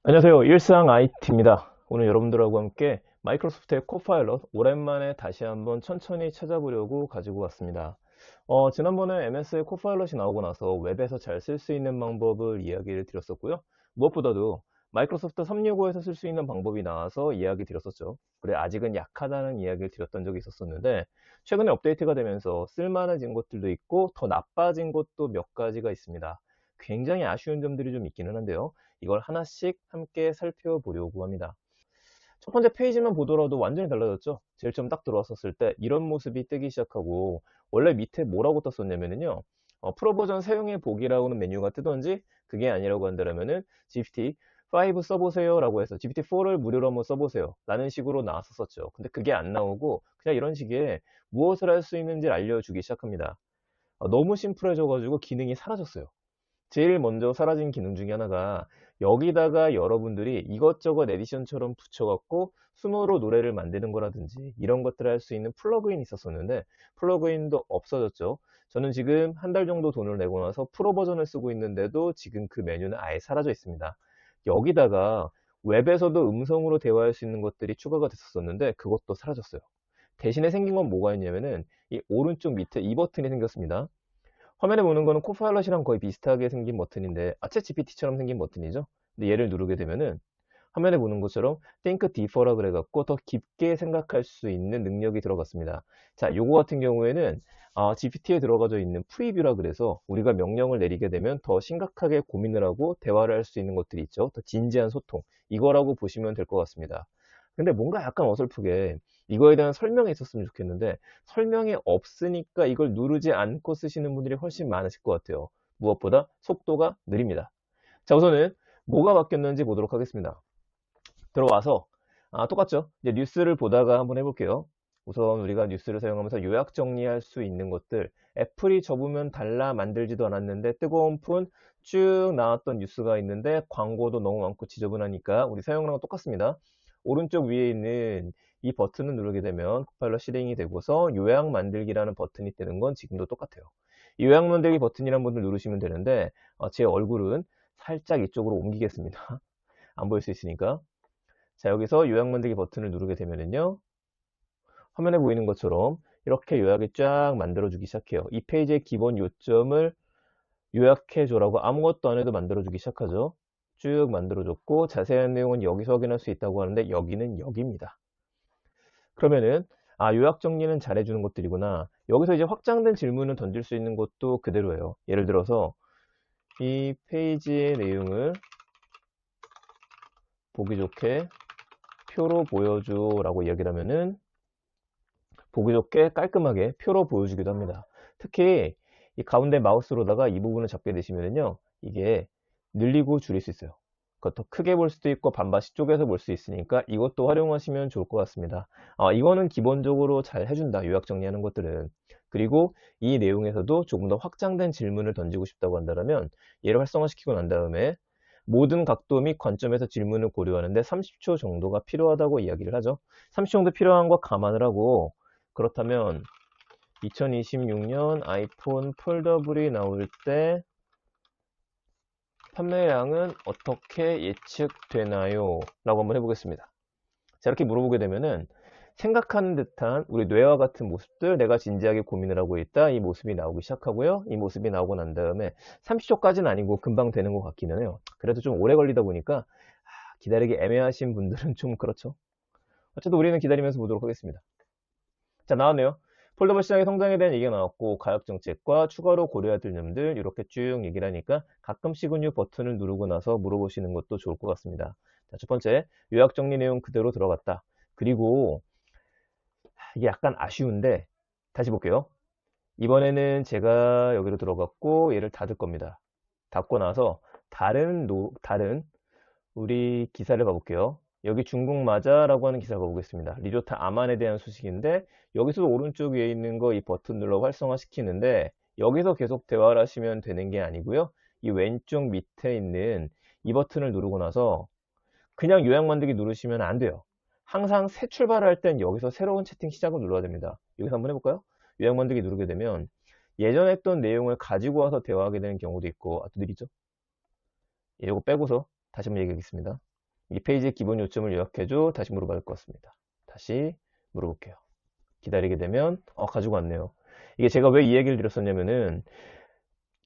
안녕하세요. 일상 IT입니다. 오늘 여러분들하고 함께 마이크로소프트의 코파일럿 오랜만에 다시 한번 천천히 찾아보려고 가지고 왔습니다. 지난번에 MS의 코파일럿이 나오고 나서 웹에서 잘 쓸 수 있는 방법을 이야기를 드렸었고요. 무엇보다도 마이크로소프트 365에서 쓸 수 있는 방법이 나와서 이야기 드렸었죠. 그래, 아직은 약하다는 이야기를 드렸던 적이 있었었는데 최근에 업데이트가 되면서 쓸만해진 것들도 있고 더 나빠진 것도 몇 가지가 있습니다. 굉장히 아쉬운 점들이 좀 있기는 한데요. 이걸 하나씩 함께 살펴보려고 합니다. 첫 번째 페이지만 보더라도 완전히 달라졌죠. 제일 처음 딱 들어왔었을 때 이런 모습이 뜨기 시작하고, 원래 밑에 뭐라고 떴었냐면요, 프로 버전 사용해 보기라고는 메뉴가 뜨던지, 그게 아니라고 한다면은 GPT-5 써보세요 라고 해서 GPT-4를 무료로 한번 써보세요 라는 식으로 나왔었죠. 근데 그게 안 나오고 그냥 이런 식의 무엇을 할 수 있는지 알려주기 시작합니다. 너무 심플해져 가지고 기능이 사라졌어요. 제일 먼저 사라진 기능 중에 하나가, 여기다가 여러분들이 이것저것 에디션처럼 붙여갖고 수모로 노래를 만드는 거라든지 이런 것들을 할 수 있는 플러그인이 있었었는데, 플러그인도 없어졌죠. 저는 지금 한 달 정도 돈을 내고 나서 프로 버전을 쓰고 있는데도 지금 그 메뉴는 아예 사라져 있습니다. 여기다가 웹에서도 음성으로 대화할 수 있는 것들이 추가가 됐었는데 그것도 사라졌어요. 대신에 생긴 건 뭐가 있냐면은 이 오른쪽 밑에 이 버튼이 생겼습니다. 화면에 보는 거는 코파일럿이랑 거의 비슷하게 생긴 버튼인데, 챗GPT처럼 생긴 버튼이죠. 근데 얘를 누르게 되면은 화면에 보는 것처럼 Think Deeper라 그래갖고 더 깊게 생각할 수 있는 능력이 들어갔습니다. 자, 요거 같은 경우에는 GPT에 들어가져 있는 프리뷰라 그래서 우리가 명령을 내리게 되면 더 심각하게 고민을 하고 대화를 할 수 있는 것들이 있죠. 더 진지한 소통. 이거라고 보시면 될 것 같습니다. 근데 뭔가 약간 어설프게 이거에 대한 설명이 있었으면 좋겠는데, 설명이 없으니까 이걸 누르지 않고 쓰시는 분들이 훨씬 많으실 것 같아요. 무엇보다 속도가 느립니다. 자, 우선은 뭐가 바뀌었는지 보도록 하겠습니다. 들어와서 똑같죠. 이제 뉴스를 보다가 한번 해볼게요. 우선 우리가 뉴스를 사용하면서 요약 정리할 수 있는 것들, 애플이 접으면 달라 만들지도 않았는데 뜨거운 푼 쭉 나왔던 뉴스가 있는데 광고도 너무 많고 지저분하니까 우리 사용량은 똑같습니다. 오른쪽 위에 있는 이 버튼을 누르게 되면 코파일럿 실행이 되고서 요약 만들기라는 버튼이 뜨는 건 지금도 똑같아요. 이 요약 만들기 버튼이란 분들 누르시면 되는데, 제 얼굴은 살짝 이쪽으로 옮기겠습니다. 안 보일 수 있으니까. 자, 여기서 요약 만들기 버튼을 누르게 되면은요, 화면에 보이는 것처럼 이렇게 요약이 쫙 만들어주기 시작해요. 이 페이지의 기본 요점을 요약해줘라고 아무것도 안 해도 만들어주기 시작하죠. 쭉 만들어줬고, 자세한 내용은 여기서 확인할 수 있다고 하는데 여기는 여기입니다. 그러면은 요약 정리는 잘해주는 것들이구나. 여기서 이제 확장된 질문을 던질 수 있는 것도 그대로예요. 예를 들어서 이 페이지의 내용을 보기 좋게 표로 보여줘 라고 이야기를 하면은 보기 좋게 깔끔하게 표로 보여주기도 합니다. 특히 이 가운데 마우스로다가 이 부분을 잡게 되시면요, 이게 늘리고 줄일 수 있어요. 더 크게 볼 수도 있고 반바시 쪼개서 볼 수 있으니까 이것도 활용하시면 좋을 것 같습니다. 이거는 기본적으로 잘 해준다, 요약 정리하는 것들은. 그리고 이 내용에서도 조금 더 확장된 질문을 던지고 싶다고 한다면 얘를 활성화시키고 난 다음에 모든 각도 및 관점에서 질문을 고려하는데 30초 정도가 필요하다고 이야기를 하죠. 30초 정도 필요한 거 감안을 하고, 그렇다면 2026년 아이폰 폴더블이 나올 때 판매량은 어떻게 예측되나요? 라고 한번 해보겠습니다. 자, 이렇게 물어보게 되면은 생각하는 듯한 우리 뇌와 같은 모습들, 내가 진지하게 고민을 하고 있다, 이 모습이 나오기 시작하고요. 이 모습이 나오고 난 다음에 30초까지는 아니고 금방 되는 것 같기는 해요. 그래도 좀 오래 걸리다 보니까 기다리기 애매하신 분들은 좀 그렇죠. 어쨌든 우리는 기다리면서 보도록 하겠습니다. 자, 나왔네요. 폴더블 시장의 성장에 대한 얘기가 나왔고, 가역 정책과 추가로 고려해야 될 점들 이렇게 쭉 얘기를 하니까 가끔씩은 이 버튼을 누르고 나서 물어보시는 것도 좋을 것 같습니다. 자, 첫 번째, 요약 정리 내용 그대로 들어갔다. 그리고 이게 약간 아쉬운데 다시 볼게요. 이번에는 제가 여기로 들어갔고 얘를 닫을 겁니다. 닫고 나서 다른 우리 기사를 봐볼게요. 여기 중국 맞아 라고 하는 기사를 봐보겠습니다. 리조트 아만에 대한 소식인데, 여기서 오른쪽 위에 있는 거 이 버튼 눌러 활성화 시키는데 여기서 계속 대화를 하시면 되는 게 아니고요, 이 왼쪽 밑에 있는 이 버튼을 누르고 나서 그냥 요약 만들기 누르시면 안 돼요. 항상 새 출발할 땐 여기서 새로운 채팅 시작을 눌러야 됩니다. 여기서 한번 해볼까요? 요약 만들기 누르게 되면 예전에 했던 내용을 가지고 와서 대화하게 되는 경우도 있고, 또 느리죠? 예, 이거 빼고서 다시 한번 얘기하겠습니다. 이 페이지의 기본 요점을 요약해줘. 다시 물어볼 것 같습니다. 다시 물어볼게요. 기다리게 되면 가지고 왔네요. 이게 제가 왜 이 얘기를 드렸었냐면은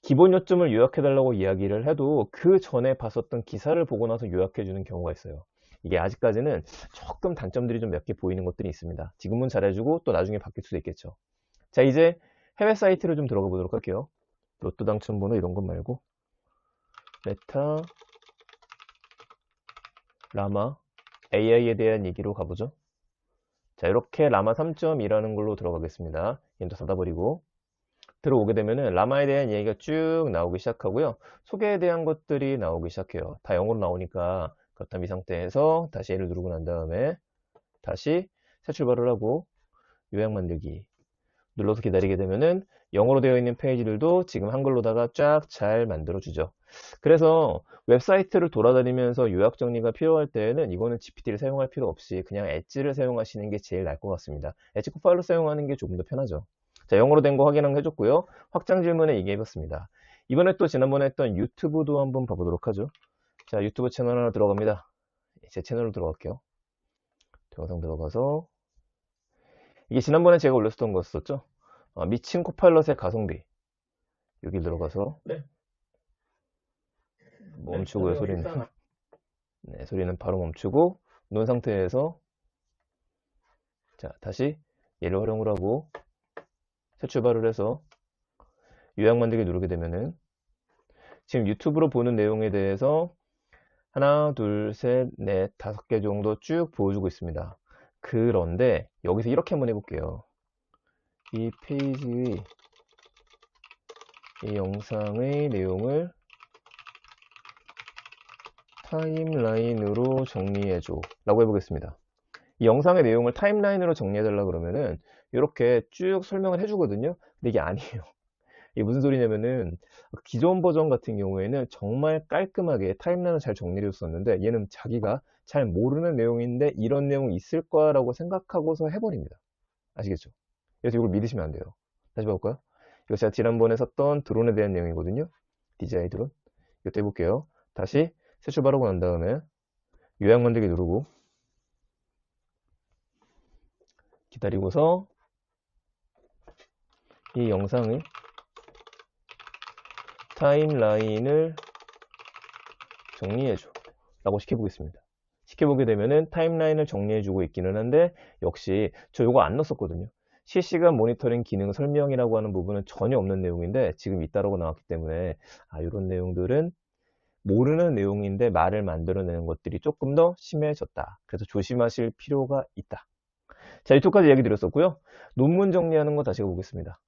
기본 요점을 요약해달라고 이야기를 해도 그 전에 봤었던 기사를 보고 나서 요약해주는 경우가 있어요. 이게 아직까지는 조금 단점들이 좀 몇 개 보이는 것들이 있습니다. 지금은 잘해주고 또 나중에 바뀔 수도 있겠죠. 자, 이제 해외 사이트를 좀 들어가 보도록 할게요. 로또 당첨번호 이런 것 말고 메타 라마 AI에 대한 얘기로 가보죠. 자, 이렇게 라마 3.2라는 걸로 들어가겠습니다. 얘도 닫아버리고 들어오게 되면은 라마에 대한 얘기가 쭉 나오기 시작하고요. 소개에 대한 것들이 나오기 시작해요. 다 영어로 나오니까 그렇다면 이 상태에서 다시 얘를 누르고 난 다음에 다시 새 출발을 하고 요약 만들기 눌러서 기다리게 되면은 영어로 되어 있는 페이지들도 지금 한글로다가 쫙 잘 만들어 주죠. 그래서 웹사이트를 돌아다니면서 요약 정리가 필요할 때에는 이거는 GPT를 사용할 필요 없이 그냥 엣지를 사용하시는 게 제일 나을 것 같습니다. 엣지 코파일럿 사용하는 게 조금 더 편하죠. 자, 영어로 된 거 확인을 해줬고요. 확장 질문에 얘기해봤습니다. 이번에 또 지난번에 했던 유튜브도 한번 봐보도록 하죠. 자, 유튜브 채널 하나 들어갑니다. 제 채널로 들어갈게요. 영상 들어가서 이게 지난번에 제가 올렸었던 거였었죠. 미친 코파일럿의 가성비. 여기 들어가서 네. 멈추고요. 소리는. 네, 소리는 바로 멈추고 놓은 상태에서 자, 다시 얘를 활용을 하고 새 출발을 해서 요약 만들기 누르게 되면은 지금 유튜브로 보는 내용에 대해서 하나, 둘, 셋, 넷, 5개 정도 쭉 보여주고 있습니다. 그런데 여기서 이렇게 한번 해볼게요. 이 페이지의 이 영상의 내용을 타임라인으로 정리해줘 라고 해보겠습니다. 이 영상의 내용을 타임라인으로 정리해달라 그러면은 이렇게 쭉 설명을 해주거든요. 근데 이게 아니에요. 이게 무슨 소리냐면은 기존 버전 같은 경우에는 정말 깔끔하게 타임라인을 잘 정리를 해줬었는데 얘는 자기가 잘 모르는 내용인데 이런 내용이 있을 거라고 생각하고서 해버립니다. 아시겠죠? 그래서 이걸 믿으시면 안 돼요. 다시 봐볼까요? 이거 제가 지난번에 썼던 드론에 대한 내용이거든요. DJI 드론. 이것도 해볼게요. 다시 새 출발하고 난 다음에 요약 만들기 누르고 기다리고서 이 영상의 타임라인을 정리해줘 라고 시켜보겠습니다. 시켜보게 되면은 타임라인을 정리해주고 있기는 한데 역시 저 이거 안 넣었었거든요. 실시간 모니터링 기능 설명이라고 하는 부분은 전혀 없는 내용인데 지금 있다라고 나왔기 때문에 이런 내용들은 모르는 내용인데 말을 만들어내는 것들이 조금 더 심해졌다. 그래서 조심하실 필요가 있다. 자, 이쪽까지 얘기 드렸었고요. 논문 정리하는 거 다시 해보겠습니다.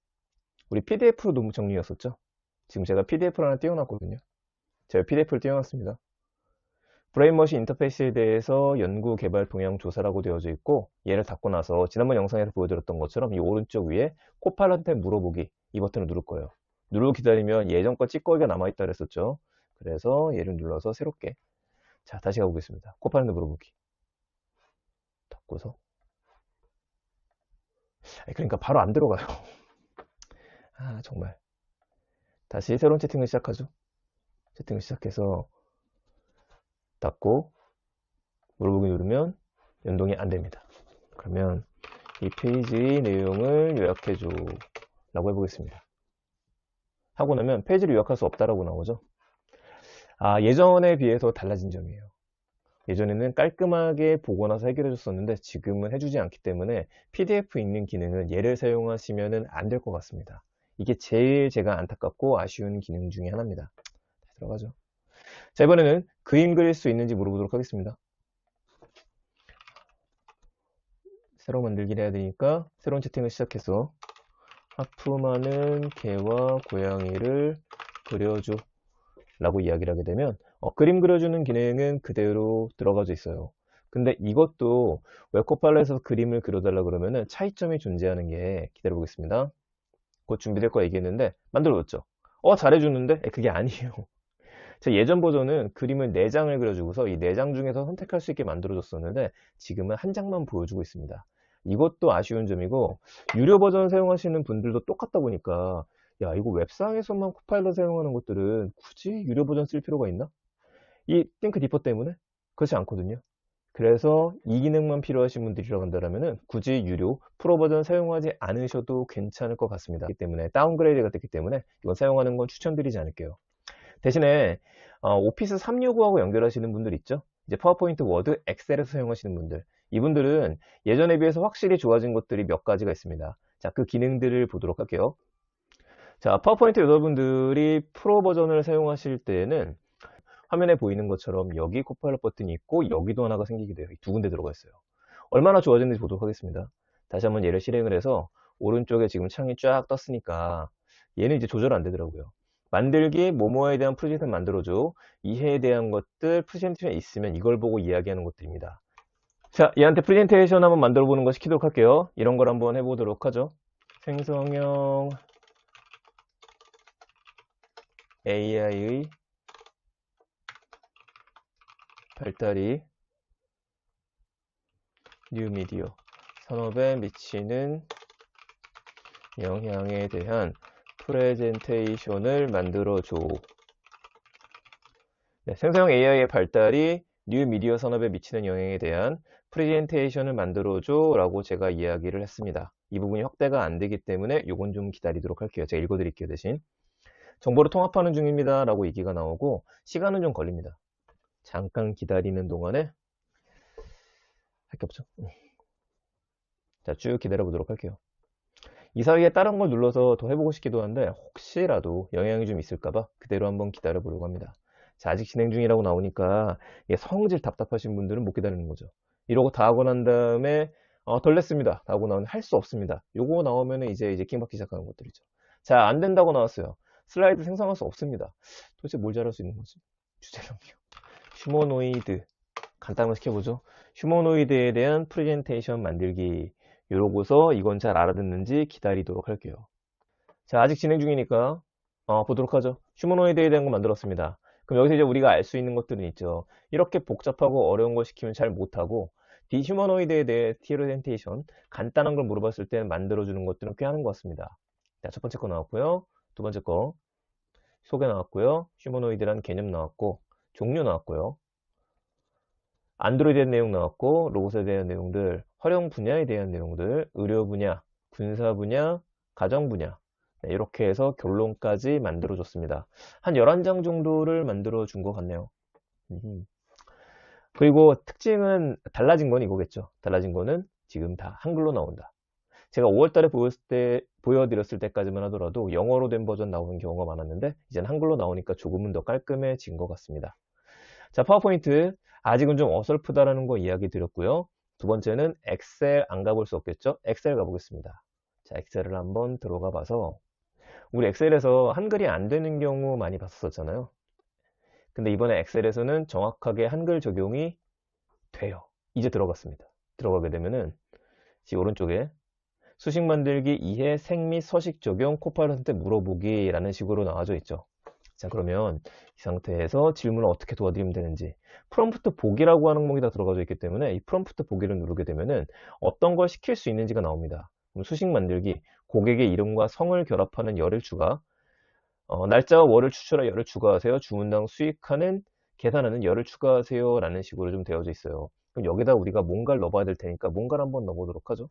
우리 PDF로 논문 정리였었죠. 지금 제가 PDF를 하나 띄워놨거든요. 제가 PDF를 띄워놨습니다. 브레인머신 인터페이스에 대해서 연구 개발 동향 조사라고 되어져 있고 얘를 닫고 나서 지난번 영상에서 보여드렸던 것처럼 이 오른쪽 위에 코파일럿한테 물어보기 이 버튼을 누를 거예요. 누르고 기다리면 예전 거 찌꺼기가 남아있다 그랬었죠. 그래서 얘를 눌러서 새롭게 자 다시 가보겠습니다. 코파일럿한테 물어보기 닫고서 그러니까 바로 안 들어가요. 정말 다시 새로운 채팅을 시작하죠. 채팅을 시작해서 닫고 물어보기 누르면 연동이 안 됩니다. 그러면 이 페이지의 내용을 요약해줘 라고 해보겠습니다. 하고 나면 페이지를 요약할 수 없다라고 나오죠. 예전에 비해서 달라진 점이에요. 예전에는 깔끔하게 보고 나서 해결해 줬었는데 지금은 해주지 않기 때문에 PDF 읽는 기능은 얘를 사용하시면 안 될 것 같습니다. 이게 제일 제가 안타깝고 아쉬운 기능 중에 하나입니다. 다시 들어가죠. 자, 이번에는 그림 그릴 수 있는지 물어보도록 하겠습니다. 새로 만들기를 해야 되니까 새로운 채팅을 시작해서 하품하는 개와 고양이를 그려줘 라고 이야기를 하게 되면 그림 그려주는 기능은 그대로 들어가져 있어요. 근데 이것도 웹코파일럿에서 그림을 그려달라 그러면은 차이점이 존재하는 게 기다려 보겠습니다. 곧 준비될 거 얘기했는데 만들어줬죠. 잘해주는데 그게 아니에요. 제 예전 버전은 그림을 4장을 그려주고서 이 4장 중에서 선택할 수 있게 만들어줬었는데 지금은 한 장만 보여주고 있습니다. 이것도 아쉬운 점이고 유료 버전 사용하시는 분들도 똑같다 보니까 야 이거 웹상에서만 코파일럿 사용하는 것들은 굳이 유료 버전 쓸 필요가 있나? 이 띵크 디퍼 때문에 그렇지 않거든요. 그래서 이 기능만 필요하신 분들이라고 한다면은 굳이 유료 프로 버전 사용하지 않으셔도 괜찮을 것 같습니다. 그렇기 때문에 다운그레이드가 됐기 때문에 이건 사용하는 건 추천드리지 않을게요. 대신에 오피스 365하고 연결하시는 분들 있죠. 이제 파워포인트, 워드, 엑셀에서 사용하시는 분들, 이분들은 예전에 비해서 확실히 좋아진 것들이 몇 가지가 있습니다. 자, 그 기능들을 보도록 할게요. 자, 파워포인트 여러분들이 프로 버전을 사용하실 때는 화면에 보이는 것처럼 여기 코파일럿 버튼이 있고 여기도 하나가 생기게 돼요. 두 군데 들어가 있어요. 얼마나 좋아졌는지 보도록 하겠습니다. 다시 한번 얘를 실행을 해서 오른쪽에 지금 창이 쫙 떴으니까 얘는 이제 조절 안 되더라고요. 만들기, 뭐뭐에 대한 프레젠테이션 만들어줘. 이해에 대한 것들, 프레젠테이션 있으면 이걸 보고 이야기하는 것들입니다. 자, 얘한테 프레젠테이션 한번 만들어 보는 거 시키도록 할게요. 이런 걸 한번 해보도록 하죠. 생성형 AI의 발달이 뉴미디어 산업에 미치는 영향에 대한 프레젠테이션을 만들어줘. 네, 생성형 AI의 발달이 뉴미디어 산업에 미치는 영향에 대한 프레젠테이션을 만들어줘 라고 제가 이야기를 했습니다. 이 부분이 확대가 안 되기 때문에 요건 좀 기다리도록 할게요. 제가 읽어드릴게요. 대신 정보를 통합하는 중입니다 라고 얘기가 나오고 시간은 좀 걸립니다. 잠깐 기다리는 동안에 할 게 없죠. 자, 쭉 기다려 보도록 할게요. 이 사이에 다른 걸 눌러서 더 해보고 싶기도 한데 혹시라도 영향이 좀 있을까봐 그대로 한번 기다려 보려고 합니다. 자, 아직 진행 중이라고 나오니까 성질 답답하신 분들은 못 기다리는 거죠. 이러고 다 하고 난 다음에 덜 냈습니다 라고 나오면 할 수 없습니다. 요거 나오면 이제 킹받기 시작하는 것들이죠. 자, 안 된다고 나왔어요. 슬라이드 생성할 수 없습니다. 도대체 뭘 잘할 수 있는 거지? 주제명령 휴머노이드 간단하게 시켜보죠. 휴머노이드에 대한 프레젠테이션 만들기. 이러고서 이건 잘 알아듣는지 기다리도록 할게요. 자, 아직 진행 중이니까 보도록 하죠. 휴머노이드에 대한 거 만들었습니다. 그럼 여기서 이제 우리가 알 수 있는 것들은 있죠. 이렇게 복잡하고 어려운 거 시키면 잘 못하고 디휴머노이드에 대해 프레젠테이션 간단한 걸 물어봤을 때 만들어주는 것들은 꽤 하는 것 같습니다. 자, 첫 번째 거 나왔고요. 두 번째 거 소개 나왔고요. 휴머노이드라는 개념 나왔고 종류 나왔고요. 안드로이드에 대한 내용 나왔고 로봇에 대한 내용들, 활용 분야에 대한 내용들, 의료 분야, 군사 분야, 가정 분야 네, 이렇게 해서 결론까지 만들어줬습니다. 한 11장 정도를 만들어준 것 같네요. 그리고 특징은 달라진 건 이거겠죠. 달라진 거는 지금 다 한글로 나온다. 제가 5월달에 보여드렸을 때까지만 하더라도 영어로 된 버전 나오는 경우가 많았는데 이제는 한글로 나오니까 조금은 더 깔끔해진 것 같습니다. 자, 파워포인트 아직은 좀 어설프다라는 거 이야기 드렸고요. 두 번째는 엑셀 안 가볼 수 없겠죠? 엑셀 가보겠습니다. 자, 엑셀을 한번 들어가 봐서 우리 엑셀에서 한글이 안 되는 경우 많이 봤었잖아요. 근데 이번에 엑셀에서는 정확하게 한글 적용이 돼요. 이제 들어갔습니다. 들어가게 되면은 지금 오른쪽에 수식 만들기, 이해, 생 및 서식 적용, 코파일럿한테 물어보기 라는 식으로 나와져 있죠. 자, 그러면 이 상태에서 질문을 어떻게 도와드리면 되는지 프롬프트 보기라고 하는 항목이 다 들어가져 있기 때문에 이 프롬프트 보기를 누르게 되면은 어떤 걸 시킬 수 있는지가 나옵니다. 그럼 수식 만들기, 고객의 이름과 성을 결합하는 열을 추가, 날짜와 월을 추출하 열을 추가하세요. 주문당 수익하는 계산하는 열을 추가하세요 라는 식으로 좀 되어져 있어요. 그럼 여기다 우리가 뭔가를 넣어봐야 될 테니까 뭔가를 한번 넣어보도록 하죠.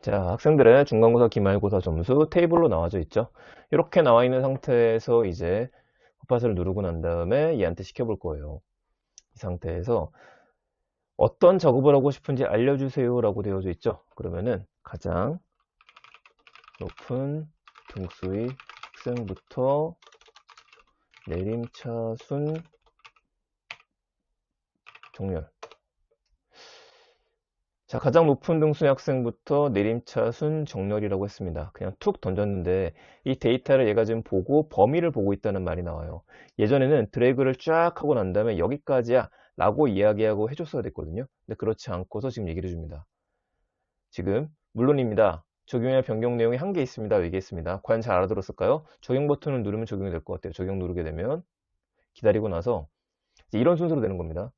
자, 학생들의 중간고사, 기말고사 점수 테이블로 나와져 있죠. 이렇게 나와 있는 상태에서 이제 헛팟을 누르고 난 다음에 얘한테 시켜볼 거예요. 이 상태에서 어떤 작업을 하고 싶은지 알려주세요 라고 되어져 있죠. 그러면은 가장 높은 등수의 학생부터 내림차순 정렬. 자, 가장 높은 등수의 학생부터 내림차순 정렬이라고 했습니다. 그냥 툭 던졌는데 이 데이터를 얘가 지금 보고 범위를 보고 있다는 말이 나와요. 예전에는 드래그를 쫙 하고 난 다음에 여기까지야 라고 이야기하고 해줬어야 됐거든요. 근데 그렇지 않고서 지금 얘기를 해줍니다. 지금 물론입니다. 적용이나 변경 내용이 한 개 있습니다. 얘기했습니다. 과연 잘 알아들었을까요? 적용 버튼을 누르면 적용이 될 것 같아요. 적용 누르게 되면 기다리고 나서 이런 순서로 되는 겁니다.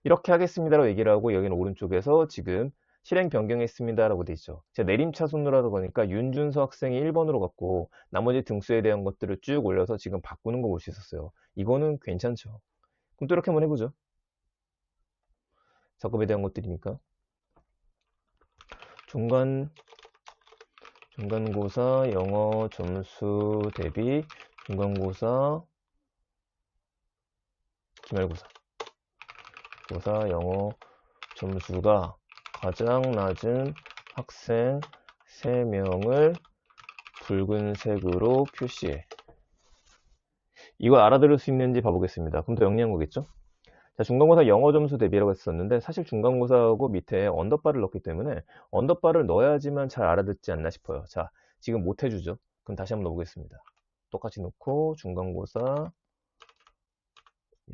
이렇게 하겠습니다라고 얘기를 하고 여기는 오른쪽에서 지금 실행 변경했습니다 라고 돼 있죠. 제가 내림차순으로 하다 보니까 윤준서 학생이 1번으로 갔고 나머지 등수에 대한 것들을 쭉 올려서 지금 바꾸는 거 볼 수 있었어요. 이거는 괜찮죠. 그럼 또 이렇게 한번 해보죠. 작업에 대한 것들이니까. 중간고사 영어 점수 대비 중간고사 기말고사 영어 점수가 가장 낮은 학생 3명을 붉은색으로 표시해. 이걸 알아들을 수 있는지 봐보겠습니다. 그럼 더 영리한 거겠죠? 자, 중간고사 영어 점수 대비라고 했었는데 사실 중간고사하고 밑에 언더바를 넣기 때문에 언더바를 넣어야지만 잘 알아듣지 않나 싶어요. 자, 지금 못 해주죠? 그럼 다시 한번 넣어보겠습니다. 똑같이 넣고 중간고사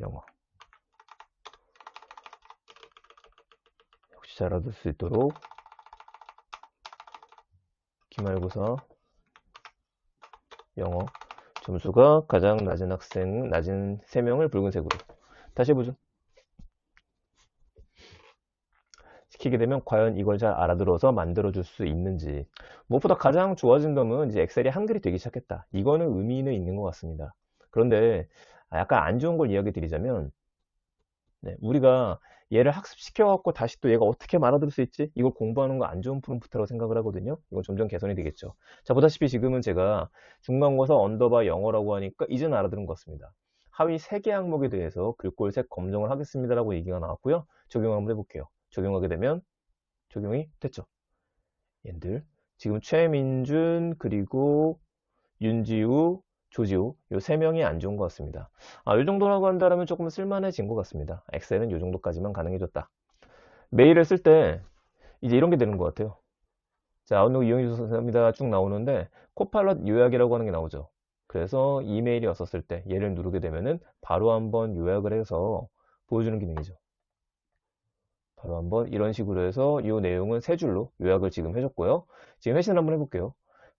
영어 역시 잘 알아들 수 있도록 기말고사 영어 점수가 가장 낮은 학생, 낮은 3명을 붉은색으로. 다시 해보죠. 시키게 되면 과연 이걸 잘 알아들어서 만들어줄 수 있는지. 무엇보다 가장 좋아진 점은 이제 엑셀이 한글이 되기 시작했다. 이거는 의미는 있는 것 같습니다. 그런데 약간 안 좋은 걸 이야기 드리자면, 네, 우리가 얘를 학습시켜갖고 다시 또 얘가 어떻게 알아들을 수 있지? 이걸 공부하는 거 안 좋은 프롬프트라고 생각을 하거든요. 이건 점점 개선이 되겠죠. 자, 보다시피 지금은 제가 중간고사 언더바 영어라고 하니까 이제는 알아들은 것 같습니다. 하위 3개 항목에 대해서 글꼴색 검정을 하겠습니다라고 얘기가 나왔고요. 적용 한번 해볼게요. 적용하게 되면 적용이 됐죠. 얘들 지금 최민준 그리고 윤지우 조지우 요 3명이 안 좋은 것 같습니다. 이 정도라고 한다면 조금 쓸만해진 것 같습니다. 엑셀은 요 정도까지만 가능해졌다. 메일을 쓸 때 이제 이런 게 되는 것 같아요. 자, 아웃룩 이용해 주셔서 감사합니다 쭉 나오는데 코파일럿 요약이라고 하는 게 나오죠. 그래서 이메일이 왔었을 때 얘를 누르게 되면은 바로 한번 요약을 해서 보여주는 기능이죠. 바로 한번 이런 식으로 해서 이 내용은 3줄로 요약을 지금 해줬고요. 지금 회신을 한번 해볼게요.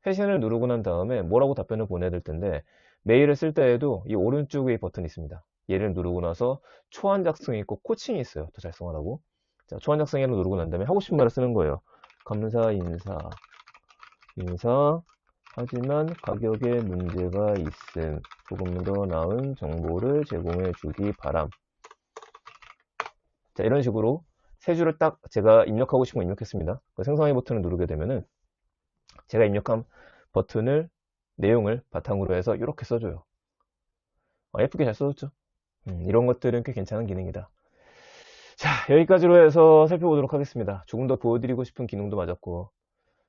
회신을 누르고 난 다음에 뭐라고 답변을 보내야 될 텐데 메일을 쓸 때에도 이 오른쪽에 버튼이 있습니다. 얘를 누르고 나서 초안 작성이 있고 코칭이 있어요. 더 잘 써하라고. 자, 초안 작성을 누르고 난 다음에 하고 싶은 말을 쓰는 거예요. 감사 인사 하지만 가격에 문제가 있음. 조금 더 나은 정보를 제공해 주기 바람. 자, 이런 식으로 3줄을 딱 제가 입력하고 싶은 거 입력했습니다. 생성하기 버튼을 누르게 되면은 제가 입력한 버튼을 내용을 바탕으로 해서 이렇게 써줘요. 예쁘게 잘 써줬죠? 이런 것들은 꽤 괜찮은 기능이다. 자, 여기까지로 해서 살펴보도록 하겠습니다. 조금 더 보여드리고 싶은 기능도 맞았고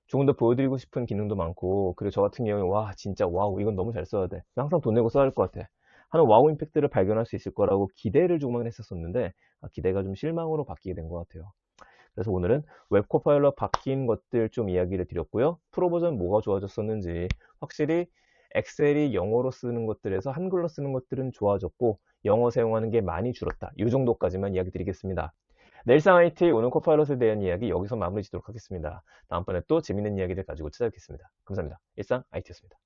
조금 더 보여드리고 싶은 기능도 많고 그리고 저 같은 경우에 와 진짜 와우 이건 너무 잘 써야 돼. 항상 돈 내고 써야 할 것 같아. 하는 와우 임팩트를 발견할 수 있을 거라고 기대를 조금만 했었는데 기대가 좀 실망으로 바뀌게 된 것 같아요. 그래서 오늘은 웹 코파일럿 바뀐 것들 좀 이야기를 드렸고요. 프로 버전 뭐가 좋아졌었는지 확실히 엑셀이 영어로 쓰는 것들에서 한글로 쓰는 것들은 좋아졌고 영어 사용하는 게 많이 줄었다. 이 정도까지만 이야기 드리겠습니다. 내일상 IT 오늘 코파일럿에 대한 이야기 여기서 마무리 짓도록 하겠습니다. 다음번에 또 재밌는 이야기를 가지고 찾아뵙겠습니다. 감사합니다. 일상 IT였습니다.